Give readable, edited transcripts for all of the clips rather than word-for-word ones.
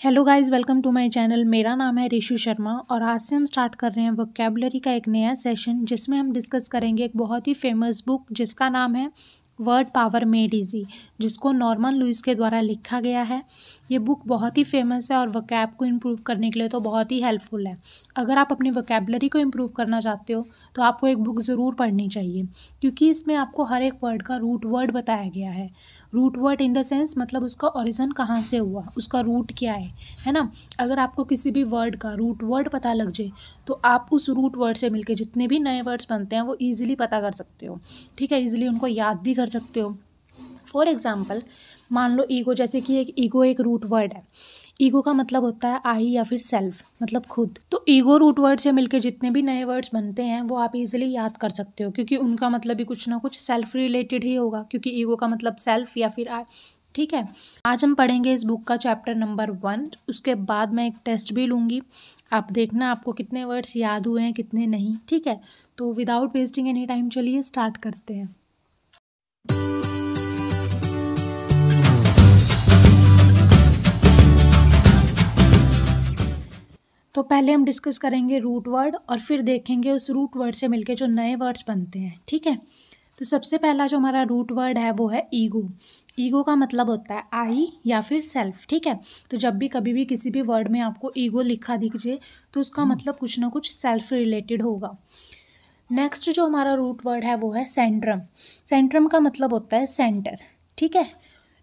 Hello guys, welcome to my channel. मेरा नाम है ऋषु शर्मा और आज से हम स्टार्ट कर रहे हैं वोकैबुलरी का एक नया सेशन जिसमें हम डिस्कस करेंगे एक बहुत ही फेमस बुक जिसका नाम है वर्ड पावर मेड इजी, जिसको नॉर्मन लुइस के द्वारा लिखा गया है। ये बुक बहुत ही फेमस है और वोकैब को इम्प्रूव करने के लिए तो बहुत ही हेल्पफुल है। अगर आप अपनी वोकैबुलरी को इम्प्रूव करना चाहते हो तो आपको एक बुक ज़रूर पढ़नी चाहिए, क्योंकि इसमें आपको हर एक वर्ड का रूट वर्ड बताया गया है। Root word in the sense मतलब उसका ओरिजिन कहाँ से हुआ, उसका रूट क्या है ना। अगर आपको किसी भी वर्ड का रूट वर्ड पता लग जाए तो आप उस रूट वर्ड से मिलके जितने भी नए वर्ड्स बनते हैं वो ईजिली पता कर सकते हो, ठीक है। ईजिली उनको याद भी कर सकते हो। फॉर एग्जाम्पल, मान लो ईगो, जैसे कि एक रूट वर्ड है। ईगो का मतलब होता है आई या फिर सेल्फ, मतलब खुद। तो ईगो रूट वर्ड से मिलके जितने भी नए वर्ड्स बनते हैं वो आप इजीली याद कर सकते हो, क्योंकि उनका मतलब भी कुछ ना कुछ सेल्फ रिलेटेड ही होगा, क्योंकि ईगो का मतलब सेल्फ या फिर आई, ठीक है। आज हम पढ़ेंगे इस बुक का चैप्टर नंबर 1। उसके बाद मैं एक टेस्ट भी लूँगी, आप देखना आपको कितने वर्ड्स याद हुए हैं कितने नहीं, ठीक है। तो विदाउट वेस्टिंग एनी टाइम चलिए स्टार्ट करते हैं। तो पहले हम डिस्कस करेंगे रूट वर्ड और फिर देखेंगे उस रूट वर्ड से मिलके जो नए वर्ड्स बनते हैं, ठीक है। तो सबसे पहला जो हमारा रूट वर्ड है वो है ईगो। ईगो का मतलब होता है आई या फिर सेल्फ, ठीक है। तो जब भी कभी भी किसी भी वर्ड में आपको ईगो लिखा दिख जाए तो उसका मतलब कुछ ना कुछ सेल्फ रिलेटेड होगा। नेक्स्ट जो हमारा रूट वर्ड है वो है सेंट्रम। सेंट्रम का मतलब होता है सेंटर, ठीक है।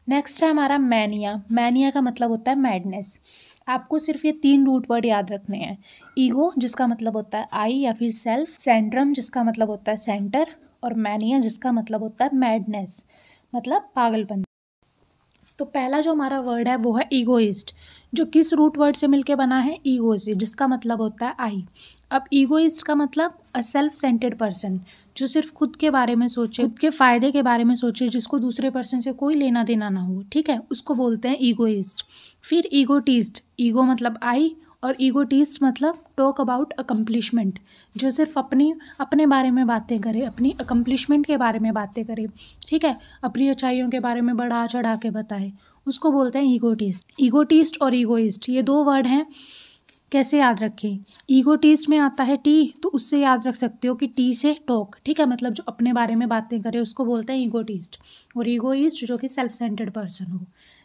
नेक्स्ट है हमारा मैनिया। मैनिया का मतलब होता है मैडनेस। आपको सिर्फ ये 3 रूट वर्ड याद रखने हैं। ईगो जिसका मतलब होता है आई या फिर सेल्फ, सेंट्रम जिसका मतलब होता है सेंटर, और मैनिया जिसका मतलब होता है मैडनेस, मतलब पागलपन। तो पहला जो हमारा वर्ड है वो है ईगोइस्ट, जो किस रूट वर्ड से मिलके बना है, ईगो से, जिसका मतलब होता है आई। अब ईगोइस्ट का मतलब अ सेल्फ सेंटर्ड पर्सन, जो सिर्फ खुद के बारे में सोचे, खुद के फायदे के बारे में सोचे, जिसको दूसरे पर्सन से कोई लेना देना ना हो, ठीक है, उसको बोलते हैं ईगोइस्ट। फिर ईगोटिस्ट, ईगो मतलब आई और ईगोटिस्ट मतलब टॉक अबाउट अकम्पलिशमेंट, जो सिर्फ अपने बारे में बातें करे, अपनी अकम्पलिशमेंट के बारे में बातें करे, ठीक है, अपनी अच्छाइयों के बारे में बढ़ा चढ़ा के बताए, उसको बोलते हैं ईगोटिस्ट। ईगोटिस्ट और ईगोइस्ट ये 2 वर्ड हैं। कैसे याद रखें, ईगोटिस्ट में आता है टी, तो उससे याद रख सकते हो कि टी से टॉक, ठीक है, मतलब जो अपने बारे में बातें करे उसको बोलते हैं ईगोटिस्ट। और ईगोइस्ट जो कि सेल्फ सेंटर्ड पर्सन हो।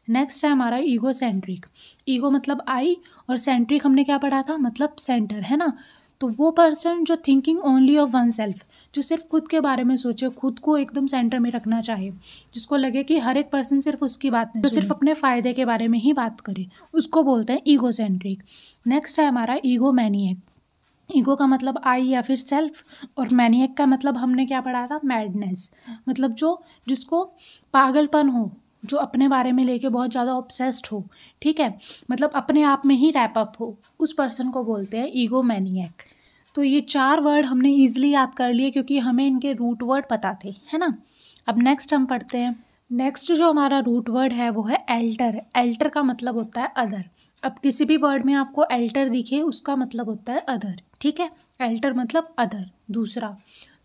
नेक्स्ट है हमारा ईगो सेंट्रिक। ईगो मतलब आई और सेंट्रिक हमने क्या पढ़ा था, मतलब सेंटर, है ना। तो वो पर्सन जो thinking only of one self, जो सिर्फ खुद के बारे में सोचे, खुद को एकदम सेंटर में रखना चाहे, जिसको लगे कि हर एक पर्सन सिर्फ उसकी बात नहीं, जो सिर्फ अपने फ़ायदे के बारे में ही बात करे, उसको बोलते हैं ईगो सेंट्रिक। नेक्स्ट है हमारा ईगो मैनिएक। ईगो का मतलब आई या फिर सेल्फ, और मैनिएक का मतलब हमने क्या पढ़ा था, मैडनेस, मतलब जिसको पागलपन हो, जो अपने बारे में लेके बहुत ज़्यादा ऑब्सेस्ड हो, ठीक है, मतलब अपने आप में ही रैप अप हो, उस पर्सन को बोलते हैं ईगो मैनिएक। तो ये 4 वर्ड हमने ईजिली याद कर लिए क्योंकि हमें इनके रूट वर्ड पता थे, है ना। अब नेक्स्ट हम पढ़ते हैं। नेक्स्ट जो हमारा रूट वर्ड है वो है एल्टर। एल्टर का मतलब होता है अदर। अब किसी भी वर्ड में आपको एल्टर दिखे उसका मतलब होता है अदर, ठीक है। एल्टर मतलब अदर, दूसरा।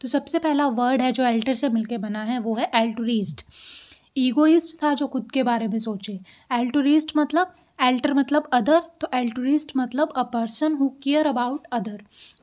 तो सबसे पहला वर्ड है जो एल्टर से मिलके बना है वो है एल्टुरिस्ट। ईगोइस्ट था जो खुद के बारे में सोचे। एल्टुरिस्ट मतलब, एल्टर मतलब अदर, तो एल्टुरिस्ट मतलब अ person who care about other,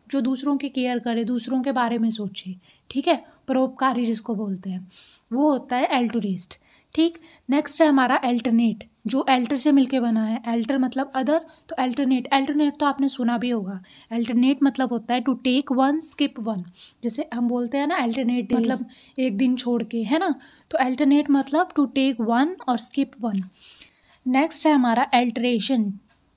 जो दूसरों की केयर करे, दूसरों के बारे में सोचे, ठीक है, परोपकारी जिसको बोलते हैं, वो होता है एल्टुरिस्ट, ठीक। नेक्स्ट है हमारा एल्टरनेट, जो एल्टर से मिलके बना है। एल्टर मतलब अदर, तो एल्टरनेट, एल्टरनेट तो आपने सुना भी होगा। एल्टरनेट मतलब होता है to take one skip one, जैसे हम बोलते हैं ना अल्टरनेट डेज, मतलब एक दिन छोड़ के, है ना। तो एल्टरनेट मतलब टू टेक वन और स्किप वन। नेक्स्ट है हमारा एल्टरेशन,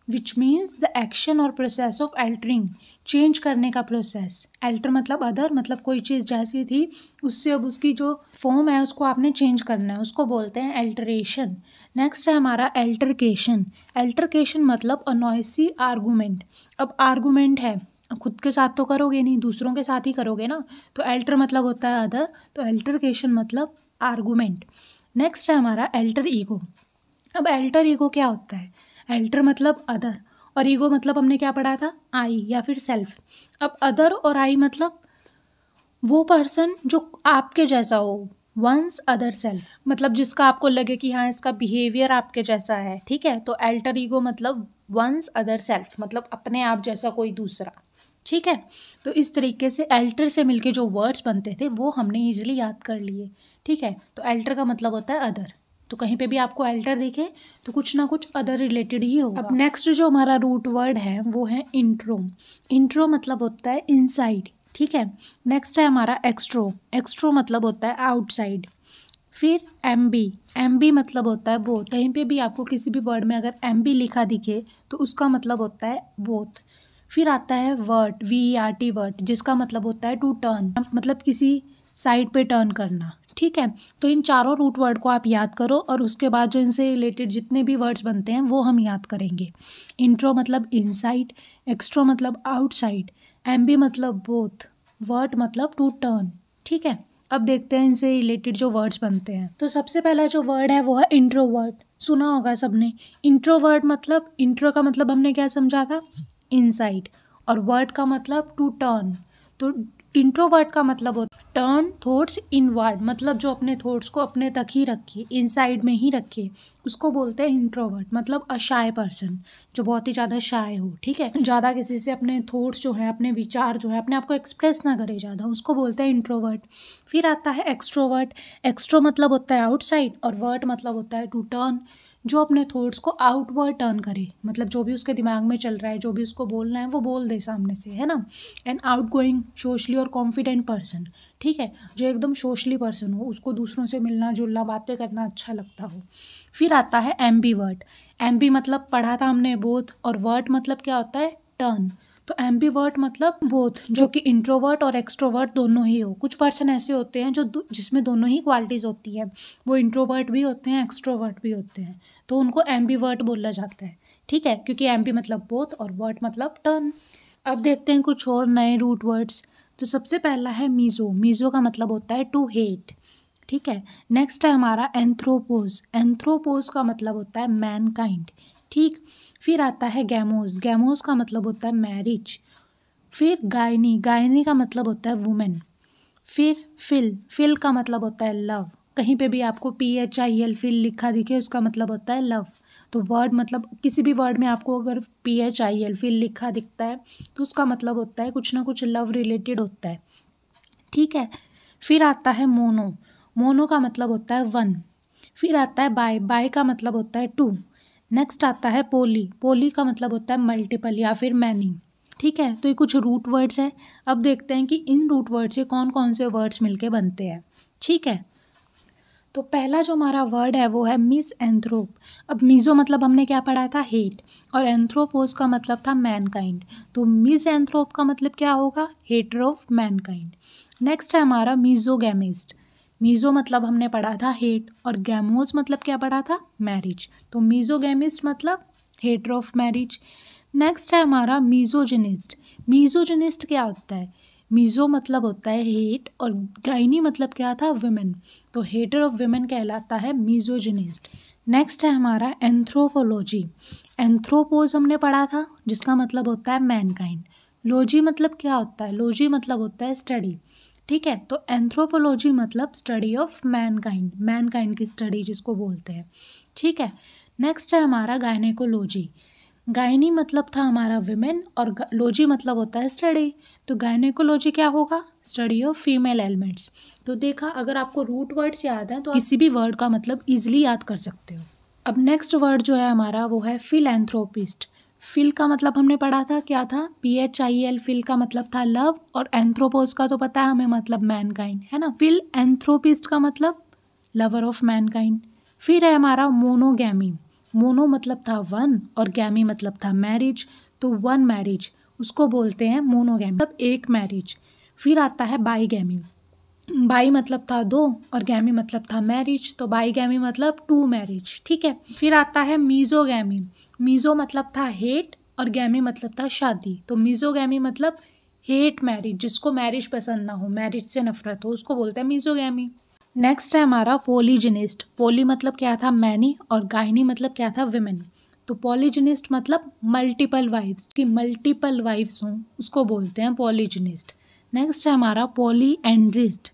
विच मीन्स द एक्शन और प्रोसेस ऑफ एल्टरिंग, चेंज करने का प्रोसेस। एल्टर मतलब अदर, मतलब कोई चीज़ जैसी थी उससे अब उसकी जो फॉर्म है उसको आपने चेंज करना है, उसको बोलते हैं एल्टरेशन। नेक्स्ट है हमारा एल्टरकेशन। एल्टरकेशन मतलब अ नॉइसी आर्गूमेंट। अब आर्गूमेंट है, खुद के साथ तो करोगे नहीं, दूसरों के साथ ही करोगे ना, तो एल्टर मतलब होता है अदर, तो एल्टरकेशन मतलब आर्गूमेंट। नेक्स्ट है हमारा एल्टर ईगो। अब एल्टर ईगो क्या होता है, एल्टर मतलब अदर और ईगो मतलब हमने क्या पढ़ा था, आई या फिर सेल्फ। अब अदर और आई मतलब वो पर्सन जो आपके जैसा हो, वंस अदर सेल्फ, मतलब जिसका आपको लगे कि हाँ इसका बिहेवियर आपके जैसा है, ठीक है। तो अल्टर ईगो मतलब वंस अदर सेल्फ, मतलब अपने आप जैसा कोई दूसरा, ठीक है। तो इस तरीके से अल्टर से मिलके जो वर्ड्स बनते थे वो हमने ईजिली याद कर लिए, ठीक है। तो अल्टर का मतलब होता है अदर, तो कहीं पे भी आपको अल्टर दिखे तो कुछ ना कुछ अदर रिलेटेड ही होगा। अब नेक्स्ट जो हमारा रूट वर्ड है वो है इंट्रो। इंट्रो मतलब होता है इनसाइड, ठीक है। नेक्स्ट है हमारा एक्सट्रो। एक्सट्रो मतलब होता है आउटसाइड। फिर एमबी। एमबी मतलब होता है बोथ। कहीं पे भी आपको किसी भी वर्ड में अगर एमबी लिखा दिखे तो उसका मतलब होता है बोथ। फिर आता है वर्ट, VERT वर्ट, जिसका मतलब होता है टू टर्न, मतलब किसी साइड पे टर्न करना, ठीक है। तो इन चारों रूट वर्ड को आप याद करो और उसके बाद जो इनसे रिलेटेड जितने भी वर्ड्स बनते हैं वो हम याद करेंगे। इंट्रो मतलब इनसाइड, एक्सट्रो मतलब आउटसाइड, एमबी मतलब बोथ, वर्ट मतलब टू टर्न, ठीक है। अब देखते हैं इनसे रिलेटेड जो वर्ड्स बनते हैं। तो सबसे पहला जो वर्ड है वो है इंट्रोवर्ट। सुना होगा सबने। इंट्रोवर्ट मतलब, इंट्रो का मतलब हमने क्या समझा था, इनसाइड, और वर्ड का मतलब टू टर्न। तो इंट्रोवर्ट का मतलब होता है टर्न थॉट्स इनवर्ड, मतलब जो अपने थॉट्स को अपने तक ही रखे, इनसाइड में ही रखे, उसको बोलते हैं इंट्रोवर्ट। मतलब अ शाय पर्सन, जो बहुत ही ज़्यादा शाय हो, ठीक है, ज़्यादा किसी से अपने थॉट्स जो है, अपने विचार जो है, अपने आप को एक्सप्रेस ना करे ज़्यादा, उसको बोलते हैं इंट्रोवर्ट। फिर आता है एक्सट्रोवर्ट। एक्सट्रो मतलब होता है आउटसाइड और वर्ट मतलब होता है टू टर्न, जो अपने थॉट्स को आउटवर्ड टर्न करे, मतलब जो भी उसके दिमाग में चल रहा है, जो भी उसको बोलना है वो बोल दे सामने से, है ना। एंड आउट गोइंग, सोशली और कॉन्फिडेंट पर्सन, ठीक है, जो एकदम सोशली पर्सन हो, उसको दूसरों से मिलना जुलना बातें करना अच्छा लगता हो। फिर आता है एम्बीवर्ट। एम्बी मतलब पढ़ा था हमने बोथ, और वर्ट मतलब क्या होता है टर्न। तो एम्बीवर्ट मतलब बोथ, जो कि इंट्रोवर्ट और एक्सट्रोवर्ट दोनों ही हो। कुछ पर्सन ऐसे होते हैं जो जिसमें दोनों ही क्वालिटीज़ होती है, वो इंट्रोवर्ट भी होते हैं एक्सट्रोवर्ट भी होते हैं, तो उनको एम्बीवर्ट बोला जाता है, ठीक है, क्योंकि एम्बी मतलब बोथ और वर्ट मतलब टर्न। अब देखते हैं कुछ और नए रूट वर्ड्स। तो सबसे पहला है मीज़ो। मीज़ो का मतलब होता है टू हेट, ठीक है। नेक्स्ट है हमारा एंथ्रोपोज। एंथ्रोपोज का मतलब होता है मैनकाइंड, ठीक। फिर आता है गैमोज। गैमोज का मतलब होता है मैरिज। फिर गायनी। गायनी का मतलब होता है वुमेन। फिर फिल। फिल का मतलब होता है लव। कहीं पे भी आपको PHIL फिल लिखा दिखे उसका मतलब होता है लव। तो वर्ड मतलब किसी भी वर्ड में आपको अगर PHIL फिल लिखा दिखता है तो उसका मतलब होता है कुछ ना कुछ लव रिलेटेड होता है, ठीक है। फिर आता है मोनो। मोनो का मतलब होता है वन। फिर आता है बाय। बाय का मतलब होता है टू। नेक्स्ट आता है पोली। पोली का मतलब होता है मल्टीपल या फिर मैनी, ठीक है। तो ये कुछ रूट वर्ड्स हैं। अब देखते हैं कि इन रूट वर्ड से कौन कौन से वर्ड्स मिलके बनते हैं, ठीक है। तो पहला जो हमारा वर्ड है वो है मिस एंथ्रोप। अब मीज़ो मतलब हमने क्या पढ़ा था, हेट, और एंथ्रोपोस का मतलब था मैनकाइंड। तो मिस एंथ्रोप का मतलब क्या होगा, हेटर ऑफ मैनकाइंड। नेक्स्ट है हमारा मीज़ोगैमिस्ट। मीज़ो मतलब हमने पढ़ा था हेट, और गैमोज मतलब क्या पढ़ा था, मैरिज। तो मीज़ोगैमिस्ट मतलब हेटर ऑफ मैरिज। नेक्स्ट है हमारा मीज़ोजिनिस्ट। मीज़ोजिनिस्ट क्या होता है, मीज़ो मतलब होता है हेट और गाइनी मतलब क्या था, वुमेन। तो हेटर ऑफ वुमेन कहलाता है मीज़ोजिनिस्ट। नेक्स्ट है हमारा एंथ्रोपोलॉजी। एंथ्रोपोज हमने पढ़ा था जिसका मतलब होता है मैनकाइंड। लॉजी मतलब क्या होता है, लॉजी मतलब होता है स्टडी, ठीक है। तो एंथ्रोपोलॉजी मतलब स्टडी ऑफ मैनकाइंड, मैनकाइंड की स्टडी जिसको बोलते हैं, ठीक है। नेक्स्ट है हमारा गायनेकोलॉजी। गायनी मतलब था हमारा विमेन और लॉजी मतलब होता है स्टडी। तो गायनेकोलॉजी क्या होगा, स्टडी ऑफ फीमेल एलिमेंट्स। तो देखा, अगर आपको रूट वर्ड्स याद हैं तो किसी भी वर्ड का मतलब इजीली याद कर सकते हो। अब नेक्स्ट वर्ड जो है हमारा वो है फिलैंथ्रोपिस्ट। फिल का मतलब हमने पढ़ा था क्या था, PHIL। फिल का मतलब था लव, और एंथ्रोपोस का तो पता है हमें मतलब मैनकाइंड, है ना। फिल एंथ्रोपिस्ट का मतलब लवर ऑफ मैनकाइंड। फिर है हमारा मोनोगैमी। मोनो मतलब था वन और गैमी मतलब था मैरिज। तो वन मैरिज उसको बोलते हैं मोनोगैमी, मतलब एक मैरिज। फिर आता है बाईगैमी। बाई मतलब था दो और गैमी मतलब था मैरिज, तो बाईगैमी मतलब टू मैरिज, ठीक है। फिर आता है मीज़ोगैमी। मीज़ो मतलब था हेट और गैमी मतलब था शादी। तो मीज़ोगैमी मतलब हेट मैरिज, जिसको मैरिज पसंद ना हो, मैरिज से नफरत हो, उसको बोलते हैं मीज़ोगैमी। नेक्स्ट है हमारा पॉलीजिनिस्ट। पॉली मतलब क्या था, मैनी, और गायनी मतलब क्या था, विमेन। तो पॉलीजिनिस्ट मतलब मल्टीपल वाइफ्स, की मल्टीपल वाइफ्स हों उसको बोलते हैं पॉलीजिनिस्ट। नेक्स्ट है हमारा पॉलीएंड्रिस्ट।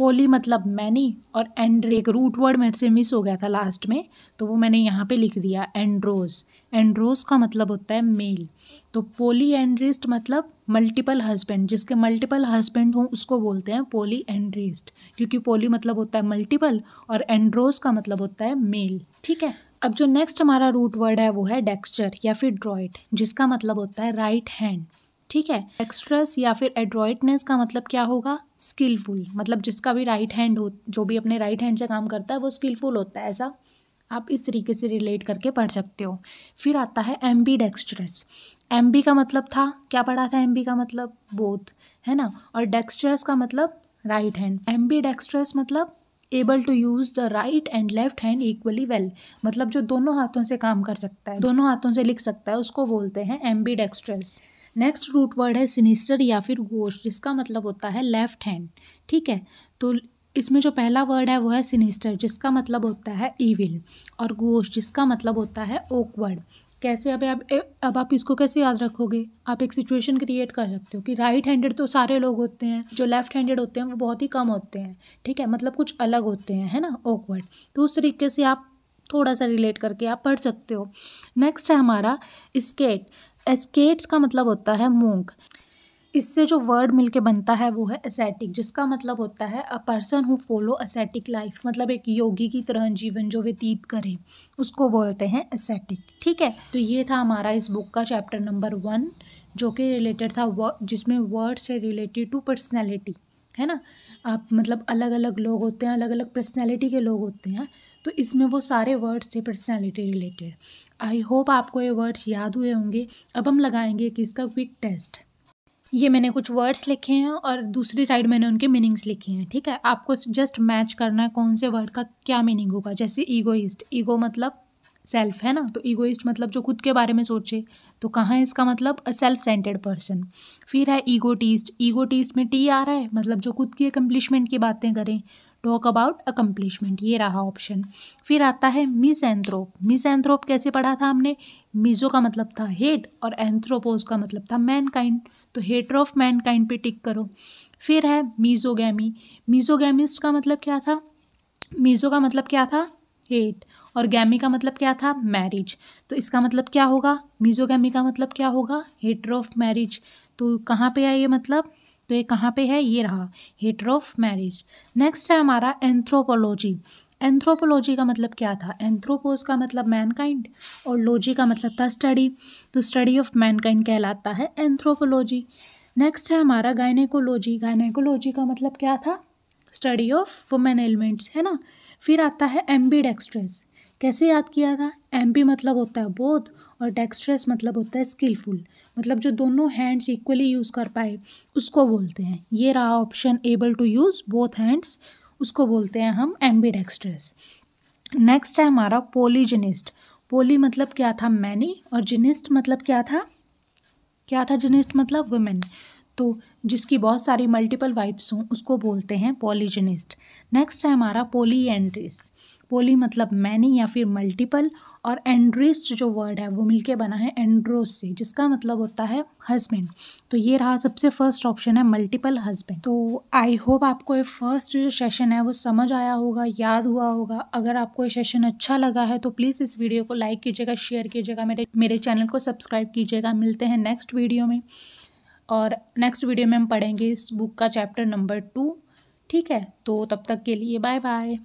पोली मतलब मैनी, और एक रूट वर्ड मेरे से मिस हो गया था लास्ट में, तो वो मैंने यहाँ पे लिख दिया, एंड्रोस। एंड्रोस का मतलब होता है मेल। तो पोली एंड्रिस्ट मतलब मल्टीपल हस्बैंड, जिसके मल्टीपल हस्बैंड हों उसको बोलते हैं पोली एंड्रिस्ट, क्योंकि पोली मतलब होता है मल्टीपल और एंड्रोस का मतलब होता है मेल। ठीक है, अब जो नेक्स्ट हमारा रूट वर्ड है वो है डेक्स्टर या फिर ड्रॉइट, जिसका मतलब होता है राइट हैंड। ठीक है, डेक्स्ट्रस या फिर एड्रॉइटनेस का मतलब क्या होगा, स्किलफुल, मतलब जिसका भी राइट हैंड हो, जो भी अपने राइट हैंड से काम करता है वो स्किलफुल होता है, ऐसा आप इस तरीके से रिलेट करके पढ़ सकते हो। फिर आता है एम्बी डेक्स्ट्रस। एम्बी का मतलब था, क्या पढ़ा था, एम्बी का मतलब बोथ, है ना, और डेक्स्ट्रस का मतलब राइट हैंड। एम्बी डेक्स्ट्रस मतलब able to use the right and left hand equally well, मतलब जो दोनों हाथों से काम कर सकता है, दोनों हाथों से लिख सकता है, उसको बोलते हैं Aamby dextrous. Next root word है सिनिस्टर या फिर घोस्ट, जिसका मतलब होता है लेफ्ट हैंड। ठीक है, तो इसमें जो पहला वर्ड है वो है सिनिस्टर, जिसका मतलब होता है ईविल, और घोस्ट जिसका मतलब होता है ऑकवर्ड। कैसे, अब आप इसको कैसे याद रखोगे, आप एक सिचुएशन क्रिएट कर सकते हो कि राइट हैंडेड तो सारे लोग होते हैं, जो लेफ्ट हैंडेड होते हैं वो बहुत ही कम होते हैं। ठीक है, मतलब कुछ अलग होते हैं, है ना, ऑकवर्ड। तो उस तरीके से आप थोड़ा सा रिलेट करके आप पढ़ सकते हो। नेक्स्ट है हमारा स्केट। एस्केट्स का मतलब होता है मूंग। इससे जो वर्ड मिलके बनता है वो है एसेटिक, जिसका मतलब होता है a person who follow ascetic life, मतलब एक योगी की तरह जीवन जो व्यतीत करे, उसको बोलते हैं एसेटिक। ठीक है, तो ये था हमारा इस बुक का चैप्टर नंबर 1, जो कि रिलेटेड था जिसमें वर्ड से रिलेटेड टू पर्सनैलिटी, है ना। आप मतलब अलग अलग लोग होते हैं, अलग अलग पर्सनैलिटी के लोग होते हैं, तो इसमें वो सारे वर्ड्स थे पर्सनैलिटी रिलेटेड। आई होप आपको ये वर्ड्स याद हुए होंगे। अब हम लगाएंगे कि इसका क्विक टेस्ट। ये मैंने कुछ वर्ड्स लिखे हैं और दूसरी साइड मैंने उनके मीनिंग्स लिखे हैं। ठीक है, आपको जस्ट मैच करना है कौन से वर्ड का क्या मीनिंग होगा। जैसे ईगोइस्ट, ईगो मतलब सेल्फ, है ना, तो ईगोइस्ट मतलब जो खुद के बारे में सोचे, तो कहाँ है इसका मतलब अ सेल्फ सेंटर्ड पर्सन। फिर है ईगोटिस्ट, ईगोटिस्ट में टी आ रहा है, मतलब जो खुद की अकम्पलिशमेंट की बातें करें, टॉक अबाउट अकम्पलिशमेंट, ये रहा ऑप्शन। फिर आता है मिसएंथ्रोप। मिसएंथ्रोप कैसे पढ़ा था हमने, मिजो का मतलब था हेट और एंथ्रोपोस का मतलब था मैनकाइंड, तो हेटर ऑफ मैनकाइंड पे टिक करो। फिर है मीजोगैमी। मीजोगैमिस्ट का मतलब क्या था, मीजो का मतलब क्या था हेट, और गैमी का मतलब क्या था मैरिज, तो इसका मतलब क्या होगा, मीजोगैमी का मतलब क्या होगा, हेटर ऑफ मैरिज। तो कहाँ पे है ये मतलब, तो ये कहाँ पे है, ये रहा हेटर ऑफ मैरिज। नेक्स्ट है हमारा एंथ्रोपोलॉजी। एंथ्रोपोलॉजी का मतलब क्या था, एंथ्रोपोस का मतलब मैनकाइंड और लॉजी का मतलब था स्टडी, तो स्टडी ऑफ मैनकाइंड कहलाता है एंथ्रोपोलॉजी। नेक्स्ट है हमारा गायनेकोलॉजी। गायनेकोलॉजी का मतलब क्या था, स्टडी ऑफ वुमेन एलिमेंट्स, है ना। फिर आता है एम्बीडेक्स्ट्रस। कैसे याद किया था, एम्बी मतलब होता है बोथ और डेक्स्ट्रस मतलब होता है स्किलफुल, मतलब जो दोनों हैंड्स इक्वली यूज़ कर पाए उसको बोलते हैं। ये रहा option, able to use both hands, उसको बोलते हैं हम एम्बीडेक्स्ट्रस। नेक्स्ट है हमारा पोलीजेनिस्ट। पोली मतलब क्या था मैनी, और जेनिस्ट मतलब क्या था, जेनिस्ट मतलब वुमेन, तो जिसकी बहुत सारी मल्टीपल वाइफ्स हों उसको बोलते हैं पॉलीजेनिस्ट। नेक्स्ट है हमारा पोलीएंड्रिस्ट। पोली मतलब मैनी या फिर मल्टीपल, और एंड्रिस्ट जो वर्ड है वो मिलके बना है एंड्रोस से, जिसका मतलब होता है हस्बैंड। तो ये रहा सबसे फर्स्ट ऑप्शन है मल्टीपल हस्बैंड। तो आई होप आपको ये फर्स्ट जो सेशन है वो समझ आया होगा, याद हुआ होगा। अगर आपको ये सेशन अच्छा लगा है तो प्लीज़ इस वीडियो को लाइक कीजिएगा, शेयर कीजिएगा, मेरे चैनल को सब्सक्राइब कीजिएगा। मिलते हैं नेक्स्ट वीडियो में, और नेक्स्ट वीडियो में हम पढ़ेंगे इस बुक का चैप्टर नंबर 2। ठीक है, तो तब तक के लिए बाय बाय।